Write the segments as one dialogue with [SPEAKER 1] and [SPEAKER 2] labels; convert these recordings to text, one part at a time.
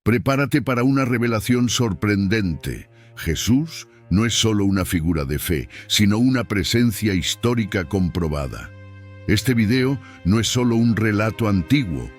[SPEAKER 1] Prepárate para una revelación sorprendente. Jesús no es solo una figura de fe, sino una presencia histórica comprobada. Este video no es solo un relato antiguo,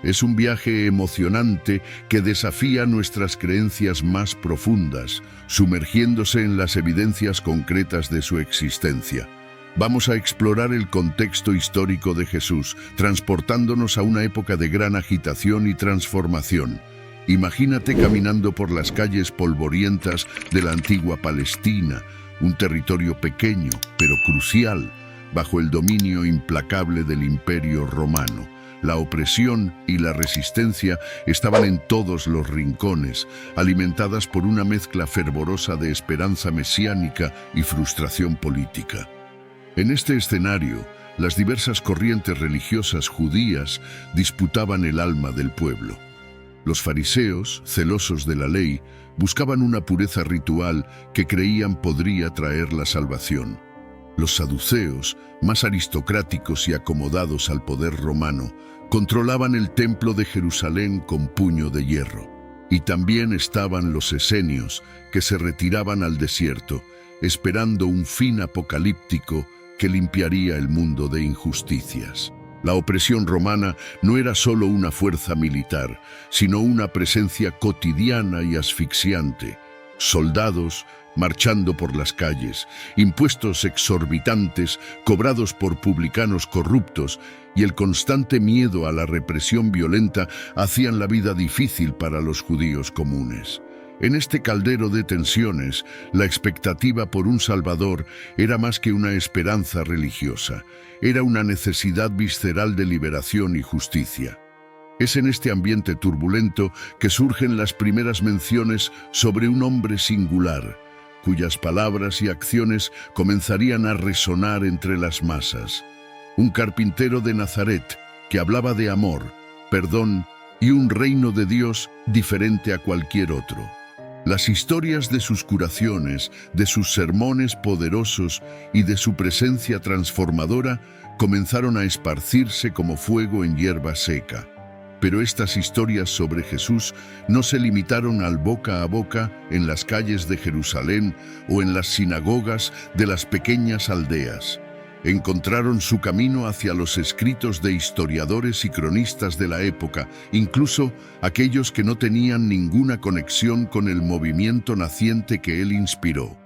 [SPEAKER 1] es un viaje emocionante que desafía nuestras creencias más profundas, sumergiéndose en las evidencias concretas de su existencia. Vamos a explorar el contexto histórico de Jesús, transportándonos a una época de gran agitación y transformación. Imagínate caminando por las calles polvorientas de la antigua Palestina, un territorio pequeño, pero crucial, bajo el dominio implacable del Imperio Romano. La opresión y la resistencia estaban en todos los rincones, alimentadas por una mezcla fervorosa de esperanza mesiánica y frustración política. En este escenario, las diversas corrientes religiosas judías disputaban el alma del pueblo. Los fariseos, celosos de la ley, buscaban una pureza ritual que creían podría traer la salvación. Los saduceos, más aristocráticos y acomodados al poder romano, controlaban el templo de Jerusalén con puño de hierro. Y también estaban los esenios, que se retiraban al desierto, esperando un fin apocalíptico que limpiaría el mundo de injusticias. La opresión romana no era solo una fuerza militar, sino una presencia cotidiana y asfixiante. Soldados marchando por las calles, impuestos exorbitantes cobrados por publicanos corruptos y el constante miedo a la represión violenta hacían la vida difícil para los judíos comunes. En este caldero de tensiones, la expectativa por un Salvador era más que una esperanza religiosa, era una necesidad visceral de liberación y justicia. Es en este ambiente turbulento que surgen las primeras menciones sobre un hombre singular, cuyas palabras y acciones comenzarían a resonar entre las masas. Un carpintero de Nazaret que hablaba de amor, perdón y un reino de Dios diferente a cualquier otro. Las historias de sus curaciones, de sus sermones poderosos y de su presencia transformadora comenzaron a esparcirse como fuego en hierba seca. Pero estas historias sobre Jesús no se limitaron al boca a boca en las calles de Jerusalén o en las sinagogas de las pequeñas aldeas. Encontraron su camino hacia los escritos de historiadores y cronistas de la época, incluso aquellos que no tenían ninguna conexión con el movimiento naciente que él inspiró.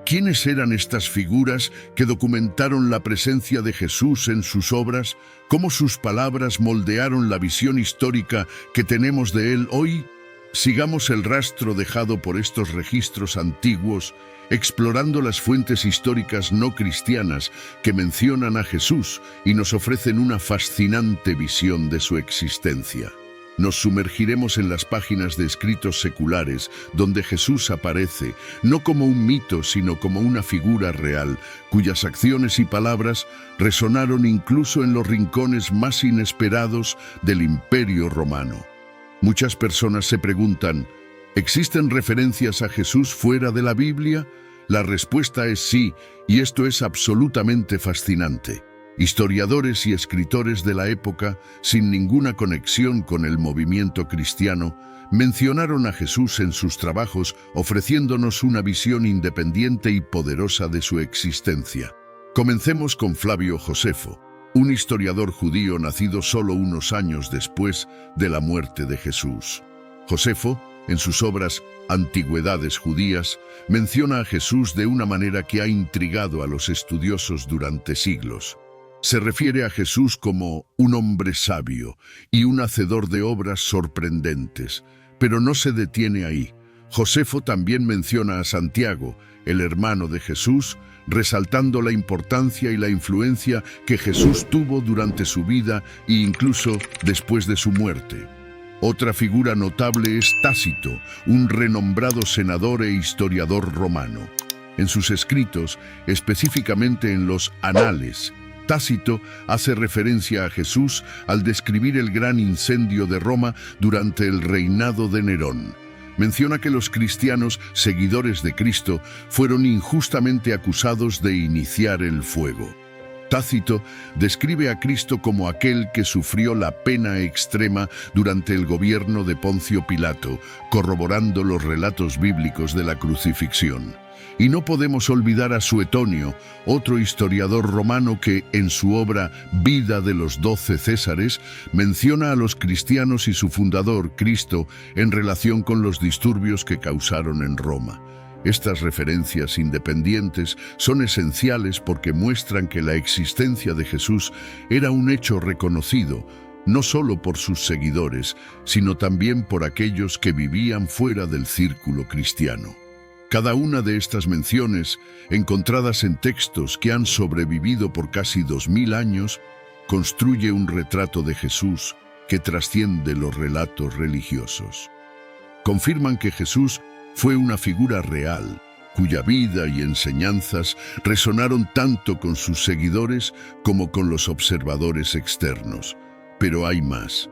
[SPEAKER 1] ¿Quiénes eran estas figuras que documentaron la presencia de Jesús en sus obras? ¿Cómo sus palabras moldearon la visión histórica que tenemos de él hoy? Sigamos el rastro dejado por estos registros antiguos, explorando las fuentes históricas no cristianas que mencionan a Jesús y nos ofrecen una fascinante visión de su existencia. Nos sumergiremos en las páginas de escritos seculares, donde Jesús aparece, no como un mito, sino como una figura real, cuyas acciones y palabras resonaron incluso en los rincones más inesperados del Imperio Romano. Muchas personas se preguntan, ¿existen referencias a Jesús fuera de la Biblia? La respuesta es sí, y esto es absolutamente fascinante. Historiadores y escritores de la época, sin ninguna conexión con el movimiento cristiano, mencionaron a Jesús en sus trabajos, ofreciéndonos una visión independiente y poderosa de su existencia. Comencemos con Flavio Josefo, un historiador judío nacido solo unos años después de la muerte de Jesús. Josefo, en sus obras Antigüedades Judías, menciona a Jesús de una manera que ha intrigado a los estudiosos durante siglos. Se refiere a Jesús como un hombre sabio y un hacedor de obras sorprendentes, pero no se detiene ahí. Josefo también menciona a Santiago, el hermano de Jesús, resaltando la importancia y la influencia que Jesús tuvo durante su vida e incluso después de su muerte. Otra figura notable es Tácito, un renombrado senador e historiador romano. En sus escritos, específicamente en los Anales, Tácito hace referencia a Jesús al describir el gran incendio de Roma durante el reinado de Nerón. Menciona que los cristianos, seguidores de Cristo, fueron injustamente acusados de iniciar el fuego. Tácito describe a Cristo como aquel que sufrió la pena extrema durante el gobierno de Poncio Pilato, corroborando los relatos bíblicos de la crucifixión. Y no podemos olvidar a Suetonio, otro historiador romano que, en su obra Vida de los 12 Césares, menciona a los cristianos y su fundador, Cristo, en relación con los disturbios que causaron en Roma. Estas referencias independientes son esenciales porque muestran que la existencia de Jesús era un hecho reconocido, no solo por sus seguidores, sino también por aquellos que vivían fuera del círculo cristiano. Cada una de estas menciones, encontradas en textos que han sobrevivido por casi 2000 años, construye un retrato de Jesús que trasciende los relatos religiosos. Confirman que Jesús fue una figura real, cuya vida y enseñanzas resonaron tanto con sus seguidores como con los observadores externos. Pero hay más.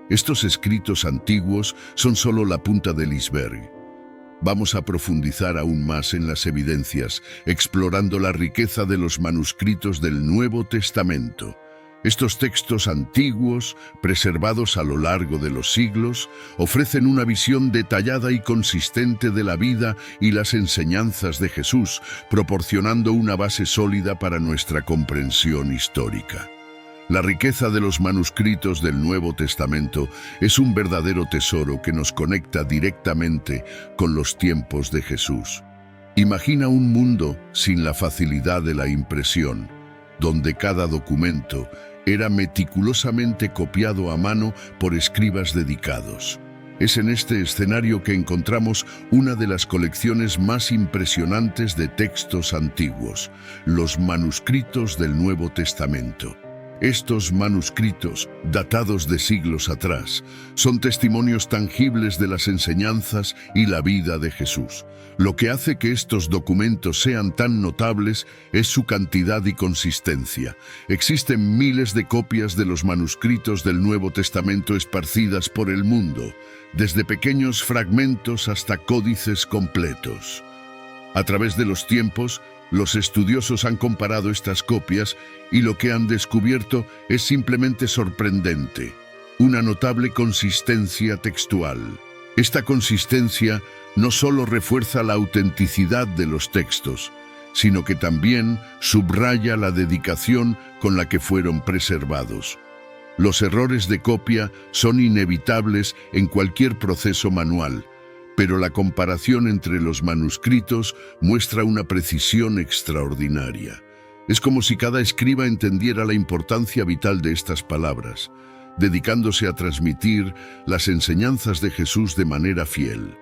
[SPEAKER 1] Estos escritos antiguos son solo la punta del iceberg. Vamos a profundizar aún más en las evidencias, explorando la riqueza de los manuscritos del Nuevo Testamento. Estos textos antiguos, preservados a lo largo de los siglos, ofrecen una visión detallada y consistente de la vida y las enseñanzas de Jesús, proporcionando una base sólida para nuestra comprensión histórica. La riqueza de los manuscritos del Nuevo Testamento es un verdadero tesoro que nos conecta directamente con los tiempos de Jesús. Imagina un mundo sin la facilidad de la impresión, donde cada documento era meticulosamente copiado a mano por escribas dedicados. Es en este escenario que encontramos una de las colecciones más impresionantes de textos antiguos, los manuscritos del Nuevo Testamento. Estos manuscritos, datados de siglos atrás, son testimonios tangibles de las enseñanzas y la vida de Jesús. Lo que hace que estos documentos sean tan notables es su cantidad y consistencia. Existen miles de copias de los manuscritos del Nuevo Testamento esparcidas por el mundo, desde pequeños fragmentos hasta códices completos. A través de los tiempos, los estudiosos han comparado estas copias y lo que han descubierto es simplemente sorprendente. Una notable consistencia textual. Esta consistencia no solo refuerza la autenticidad de los textos, sino que también subraya la dedicación con la que fueron preservados. Los errores de copia son inevitables en cualquier proceso manual, pero la comparación entre los manuscritos muestra una precisión extraordinaria. Es como si cada escriba entendiera la importancia vital de estas palabras, dedicándose a transmitir las enseñanzas de Jesús de manera fiel.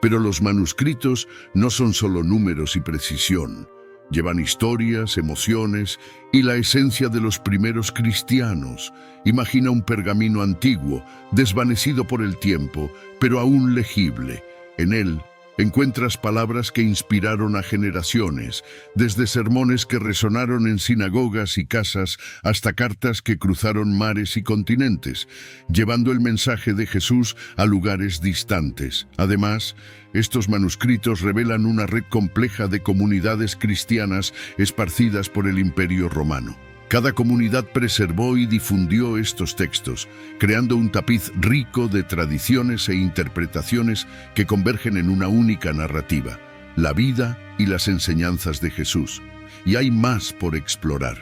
[SPEAKER 1] Pero los manuscritos no son solo números y precisión. Llevan historias, emociones y la esencia de los primeros cristianos. Imagina un pergamino antiguo, desvanecido por el tiempo, pero aún legible. En él encuentras palabras que inspiraron a generaciones, desde sermones que resonaron en sinagogas y casas hasta cartas que cruzaron mares y continentes, llevando el mensaje de Jesús a lugares distantes. Además, estos manuscritos revelan una red compleja de comunidades cristianas esparcidas por el Imperio Romano. Cada comunidad preservó y difundió estos textos, creando un tapiz rico de tradiciones e interpretaciones que convergen en una única narrativa, la vida y las enseñanzas de Jesús. Y hay más por explorar.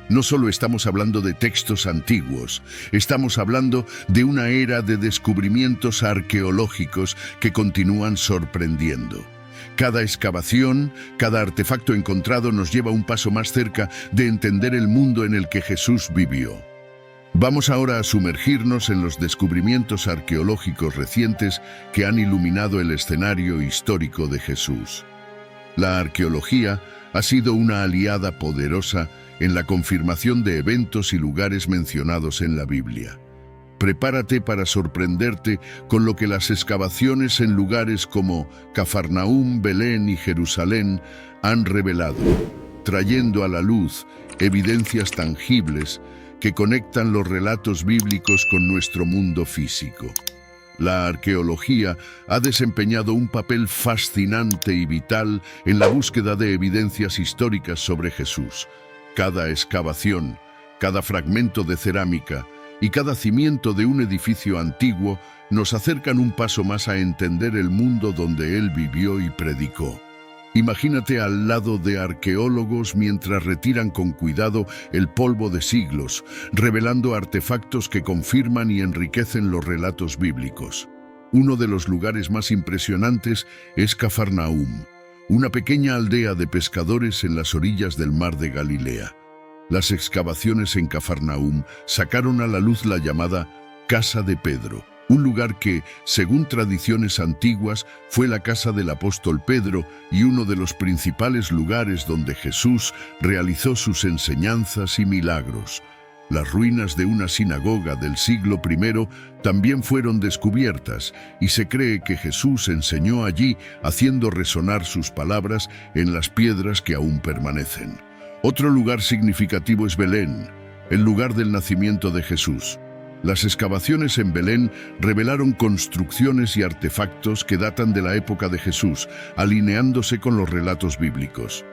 [SPEAKER 1] No solo estamos hablando de textos antiguos, estamos hablando de una era de descubrimientos arqueológicos que continúan sorprendiendo. Cada excavación, cada artefacto encontrado nos lleva un paso más cerca de entender el mundo en el que Jesús vivió. Vamos ahora a sumergirnos en los descubrimientos arqueológicos recientes que han iluminado el escenario histórico de Jesús. La arqueología ha sido una aliada poderosa en la confirmación de eventos y lugares mencionados en la Biblia. Prepárate para sorprenderte con lo que las excavaciones en lugares como Cafarnaúm, Belén y Jerusalén han revelado, trayendo a la luz evidencias tangibles que conectan los relatos bíblicos con nuestro mundo físico. La arqueología ha desempeñado un papel fascinante y vital en la búsqueda de evidencias históricas sobre Jesús. Cada excavación, cada fragmento de cerámica y cada cimiento de un edificio antiguo nos acercan un paso más a entender el mundo donde él vivió y predicó. Imagínate al lado de arqueólogos mientras retiran con cuidado el polvo de siglos, revelando artefactos que confirman y enriquecen los relatos bíblicos. Uno de los lugares más impresionantes es Cafarnaúm, una pequeña aldea de pescadores en las orillas del mar de Galilea. Las excavaciones en Cafarnaúm sacaron a la luz la llamada Casa de Pedro, un lugar que, según tradiciones antiguas, fue la casa del apóstol Pedro y uno de los principales lugares donde Jesús realizó sus enseñanzas y milagros. Las ruinas de una sinagoga del siglo I también fueron descubiertas y se cree que Jesús enseñó allí haciendo resonar sus palabras en las piedras que aún permanecen. Otro lugar significativo es Belén, el lugar del nacimiento de Jesús. Las excavaciones en Belén revelaron construcciones y artefactos que datan de la época de Jesús, alineándose con los relatos bíblicos.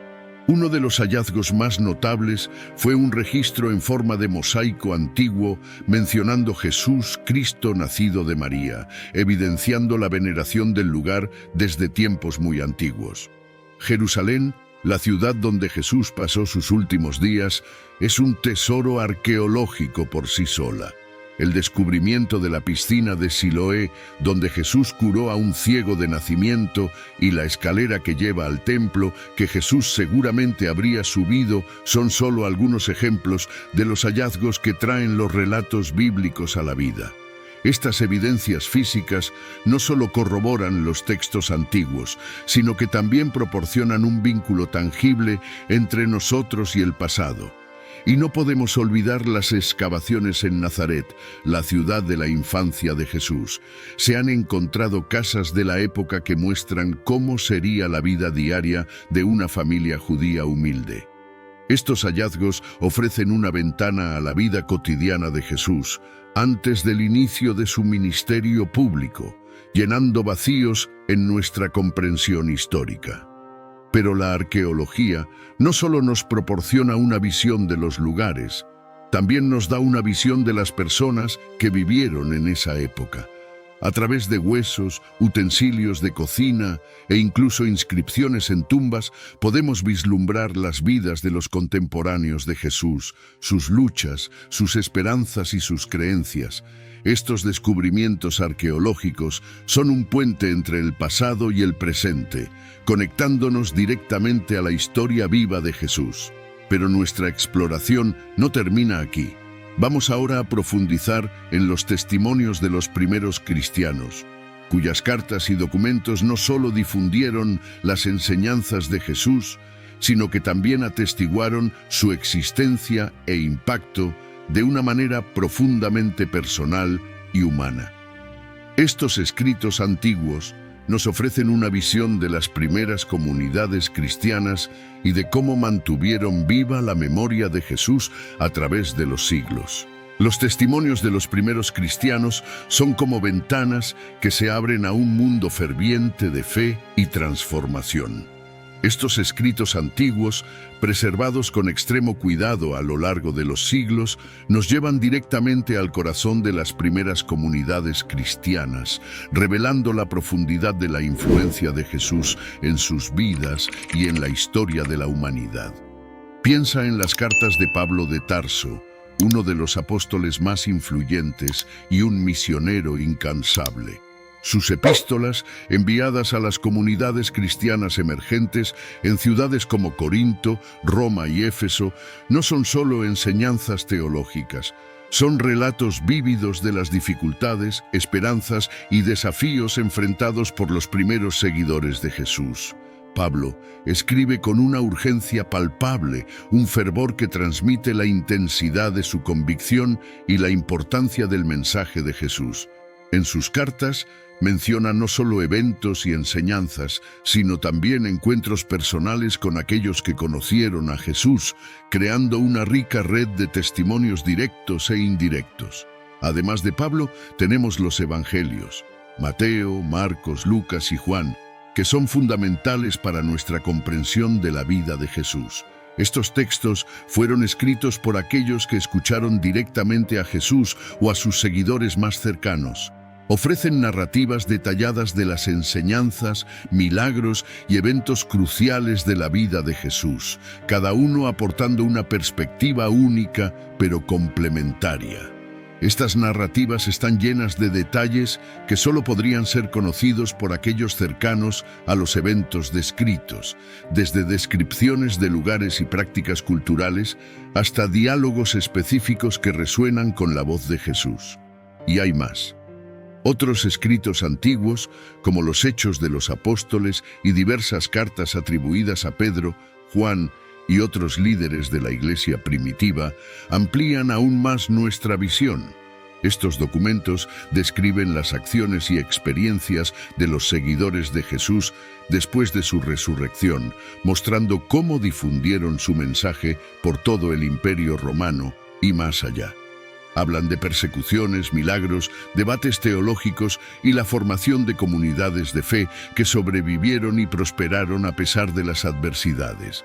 [SPEAKER 1] Uno de los hallazgos más notables fue un registro en forma de mosaico antiguo mencionando Jesús, Cristo nacido de María, evidenciando la veneración del lugar desde tiempos muy antiguos. Jerusalén, la ciudad donde Jesús pasó sus últimos días, es un tesoro arqueológico por sí sola. El descubrimiento de la piscina de Siloé, donde Jesús curó a un ciego de nacimiento, y la escalera que lleva al templo, que Jesús seguramente habría subido, son solo algunos ejemplos de los hallazgos que traen los relatos bíblicos a la vida. Estas evidencias físicas no solo corroboran los textos antiguos, sino que también proporcionan un vínculo tangible entre nosotros y el pasado. Y no podemos olvidar las excavaciones en Nazaret, la ciudad de la infancia de Jesús. Se han encontrado casas de la época que muestran cómo sería la vida diaria de una familia judía humilde. Estos hallazgos ofrecen una ventana a la vida cotidiana de Jesús antes del inicio de su ministerio público, llenando vacíos en nuestra comprensión histórica. Pero la arqueología no solo nos proporciona una visión de los lugares, también nos da una visión de las personas que vivieron en esa época. A través de huesos, utensilios de cocina e incluso inscripciones en tumbas, podemos vislumbrar las vidas de los contemporáneos de Jesús, sus luchas, sus esperanzas y sus creencias. Estos descubrimientos arqueológicos son un puente entre el pasado y el presente, conectándonos directamente a la historia viva de Jesús. Pero nuestra exploración no termina aquí. Vamos ahora a profundizar en los testimonios de los primeros cristianos, cuyas cartas y documentos no solo difundieron las enseñanzas de Jesús, sino que también atestiguaron su existencia e impacto de una manera profundamente personal y humana. Estos escritos antiguos nos ofrecen una visión de las primeras comunidades cristianas y de cómo mantuvieron viva la memoria de Jesús a través de los siglos. Los testimonios de los primeros cristianos son como ventanas que se abren a un mundo ferviente de fe y transformación. Estos escritos antiguos, preservados con extremo cuidado a lo largo de los siglos, nos llevan directamente al corazón de las primeras comunidades cristianas, revelando la profundidad de la influencia de Jesús en sus vidas y en la historia de la humanidad. Piensa en las cartas de Pablo de Tarso, uno de los apóstoles más influyentes y un misionero incansable. Sus epístolas, enviadas a las comunidades cristianas emergentes en ciudades como Corinto, Roma y Éfeso, no son solo enseñanzas teológicas, son relatos vívidos de las dificultades, esperanzas y desafíos enfrentados por los primeros seguidores de Jesús. Pablo escribe con una urgencia palpable, un fervor que transmite la intensidad de su convicción y la importancia del mensaje de Jesús. En sus cartas menciona no solo eventos y enseñanzas, sino también encuentros personales con aquellos que conocieron a Jesús, creando una rica red de testimonios directos e indirectos. Además de Pablo, tenemos los evangelios, Mateo, Marcos, Lucas y Juan, que son fundamentales para nuestra comprensión de la vida de Jesús. Estos textos fueron escritos por aquellos que escucharon directamente a Jesús o a sus seguidores más cercanos. Ofrecen narrativas detalladas de las enseñanzas, milagros y eventos cruciales de la vida de Jesús, cada uno aportando una perspectiva única pero complementaria. Estas narrativas están llenas de detalles que solo podrían ser conocidos por aquellos cercanos a los eventos descritos, desde descripciones de lugares y prácticas culturales hasta diálogos específicos que resuenan con la voz de Jesús. Y hay más. Otros escritos antiguos, como los Hechos de los Apóstoles y diversas cartas atribuidas a Pedro, Juan y otros líderes de la Iglesia primitiva, amplían aún más nuestra visión. Estos documentos describen las acciones y experiencias de los seguidores de Jesús después de su resurrección, mostrando cómo difundieron su mensaje por todo el Imperio Romano y más allá. Hablan de persecuciones, milagros, debates teológicos y la formación de comunidades de fe que sobrevivieron y prosperaron a pesar de las adversidades.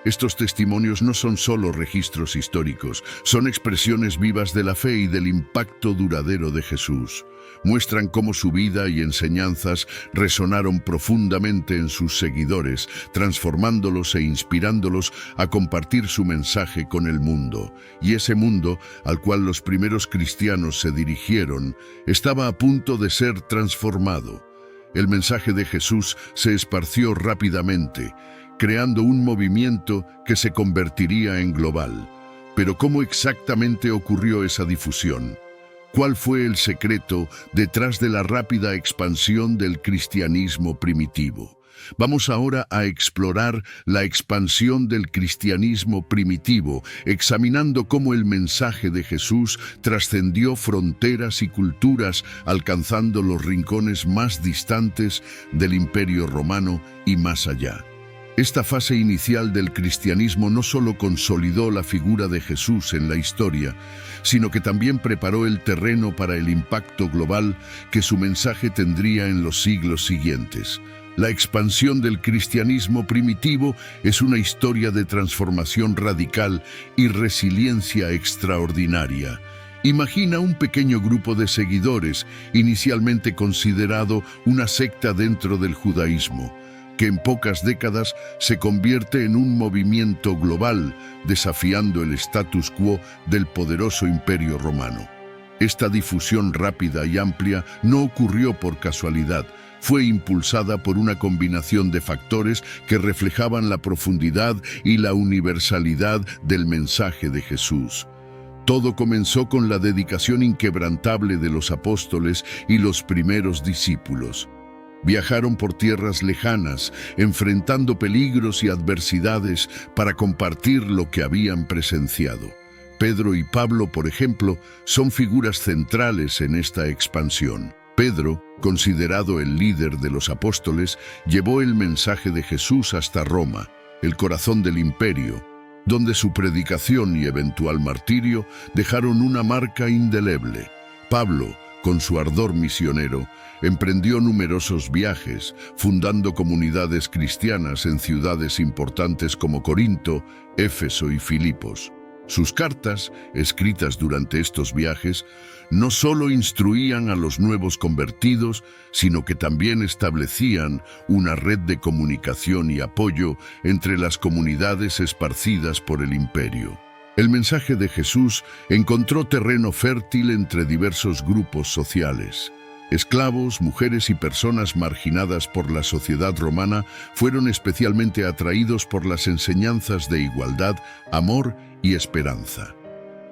[SPEAKER 1] Estos testimonios no son solo registros históricos, son expresiones vivas de la fe y del impacto duradero de Jesús. Muestran cómo su vida y enseñanzas resonaron profundamente en sus seguidores, transformándolos e inspirándolos a compartir su mensaje con el mundo. Y ese mundo, al cual los primeros cristianos se dirigieron, estaba a punto de ser transformado. El mensaje de Jesús se esparció rápidamente, creando un movimiento que se convertiría en global. Pero ¿cómo exactamente ocurrió esa difusión? ¿Cuál fue el secreto detrás de la rápida expansión del cristianismo primitivo? Vamos ahora a explorar la expansión del cristianismo primitivo, examinando cómo el mensaje de Jesús trascendió fronteras y culturas, alcanzando los rincones más distantes del Imperio Romano y más allá. Esta fase inicial del cristianismo no solo consolidó la figura de Jesús en la historia, sino que también preparó el terreno para el impacto global que su mensaje tendría en los siglos siguientes. La expansión del cristianismo primitivo es una historia de transformación radical y resiliencia extraordinaria. Imagina un pequeño grupo de seguidores, inicialmente considerado una secta dentro del judaísmo, que en pocas décadas se convierte en un movimiento global, desafiando el status quo del poderoso Imperio Romano. Esta difusión rápida y amplia no ocurrió por casualidad, fue impulsada por una combinación de factores que reflejaban la profundidad y la universalidad del mensaje de Jesús. Todo comenzó con la dedicación inquebrantable de los apóstoles y los primeros discípulos. Viajaron por tierras lejanas, enfrentando peligros y adversidades para compartir lo que habían presenciado. Pedro y Pablo, por ejemplo, son figuras centrales en esta expansión. Pedro, considerado el líder de los apóstoles, llevó el mensaje de Jesús hasta Roma, el corazón del imperio, donde su predicación y eventual martirio dejaron una marca indeleble. Pablo, con su ardor misionero, emprendió numerosos viajes, fundando comunidades cristianas en ciudades importantes como Corinto, Éfeso y Filipos. Sus cartas, escritas durante estos viajes, no solo instruían a los nuevos convertidos, sino que también establecían una red de comunicación y apoyo entre las comunidades esparcidas por el imperio. El mensaje de Jesús encontró terreno fértil entre diversos grupos sociales. Esclavos, mujeres y personas marginadas por la sociedad romana fueron especialmente atraídos por las enseñanzas de igualdad, amor y esperanza.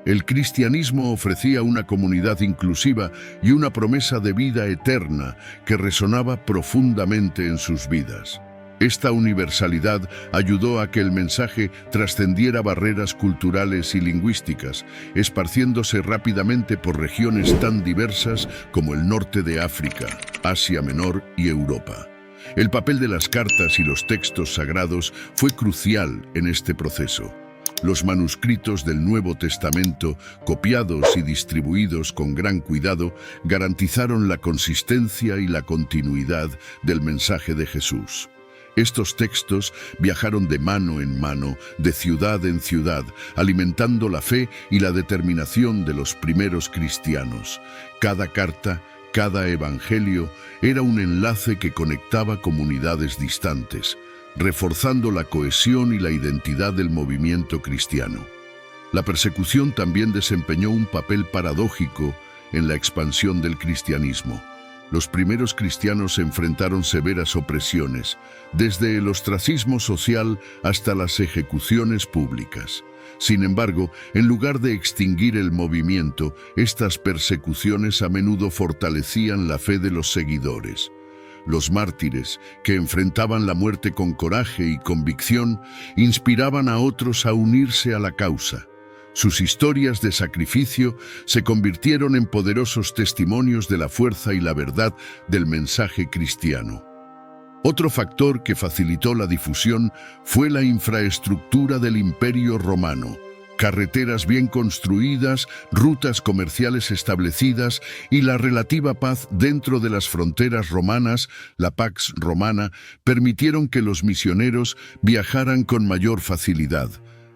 [SPEAKER 1] El cristianismo ofrecía una comunidad inclusiva y una promesa de vida eterna que resonaba profundamente en sus vidas. Esta universalidad ayudó a que el mensaje trascendiera barreras culturales y lingüísticas, esparciéndose rápidamente por regiones tan diversas como el norte de África, Asia Menor y Europa. El papel de las cartas y los textos sagrados fue crucial en este proceso. Los manuscritos del Nuevo Testamento, copiados y distribuidos con gran cuidado, garantizaron la consistencia y la continuidad del mensaje de Jesús. Estos textos viajaron de mano en mano, de ciudad en ciudad, alimentando la fe y la determinación de los primeros cristianos. Cada carta, cada evangelio, era un enlace que conectaba comunidades distantes, reforzando la cohesión y la identidad del movimiento cristiano. La persecución también desempeñó un papel paradójico en la expansión del cristianismo. Los primeros cristianos enfrentaron severas opresiones, desde el ostracismo social hasta las ejecuciones públicas. Sin embargo, en lugar de extinguir el movimiento, estas persecuciones a menudo fortalecían la fe de los seguidores. Los mártires, que enfrentaban la muerte con coraje y convicción, inspiraban a otros a unirse a la causa. Sus historias de sacrificio se convirtieron en poderosos testimonios de la fuerza y la verdad del mensaje cristiano. Otro factor que facilitó la difusión fue la infraestructura del Imperio Romano. Carreteras bien construidas, rutas comerciales establecidas y la relativa paz dentro de las fronteras romanas, la Pax Romana, permitieron que los misioneros viajaran con mayor facilidad.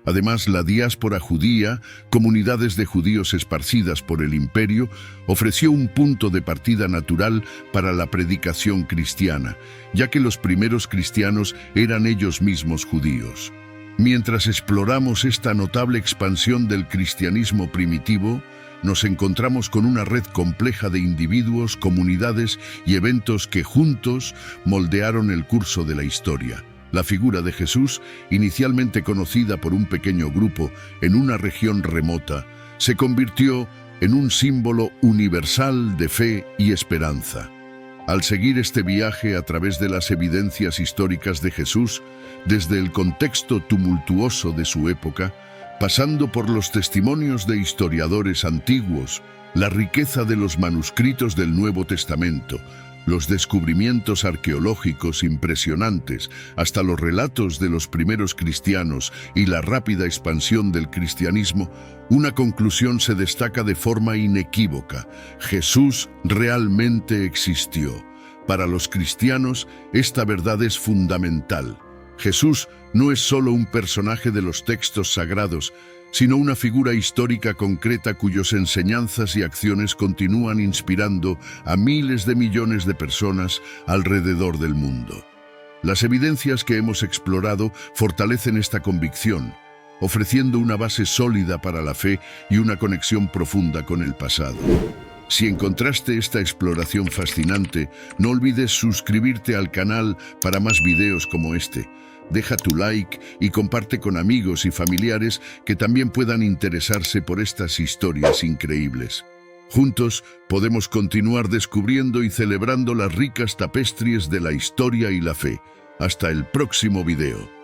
[SPEAKER 1] Además, la diáspora judía, comunidades de judíos esparcidas por el imperio, ofreció un punto de partida natural para la predicación cristiana, ya que los primeros cristianos eran ellos mismos judíos. Mientras exploramos esta notable expansión del cristianismo primitivo, nos encontramos con una red compleja de individuos, comunidades y eventos que juntos moldearon el curso de la historia. La figura de Jesús, inicialmente conocida por un pequeño grupo en una región remota, se convirtió en un símbolo universal de fe y esperanza. Al seguir este viaje a través de las evidencias históricas de Jesús, desde el contexto tumultuoso de su época, pasando por los testimonios de historiadores antiguos, la riqueza de los manuscritos del Nuevo Testamento, los descubrimientos arqueológicos impresionantes, hasta los relatos de los primeros cristianos y la rápida expansión del cristianismo, una conclusión se destaca de forma inequívoca: Jesús realmente existió. Para los cristianos, esta verdad es fundamental. Jesús no es solo un personaje de los textos sagrados, sino una figura histórica concreta cuyas enseñanzas y acciones continúan inspirando a miles de millones de personas alrededor del mundo. Las evidencias que hemos explorado fortalecen esta convicción, ofreciendo una base sólida para la fe y una conexión profunda con el pasado. Si encontraste esta exploración fascinante, no olvides suscribirte al canal para más videos como este. Deja tu like y comparte con amigos y familiares que también puedan interesarse por estas historias increíbles. Juntos podemos continuar descubriendo y celebrando las ricas tapestries de la historia y la fe. Hasta el próximo video.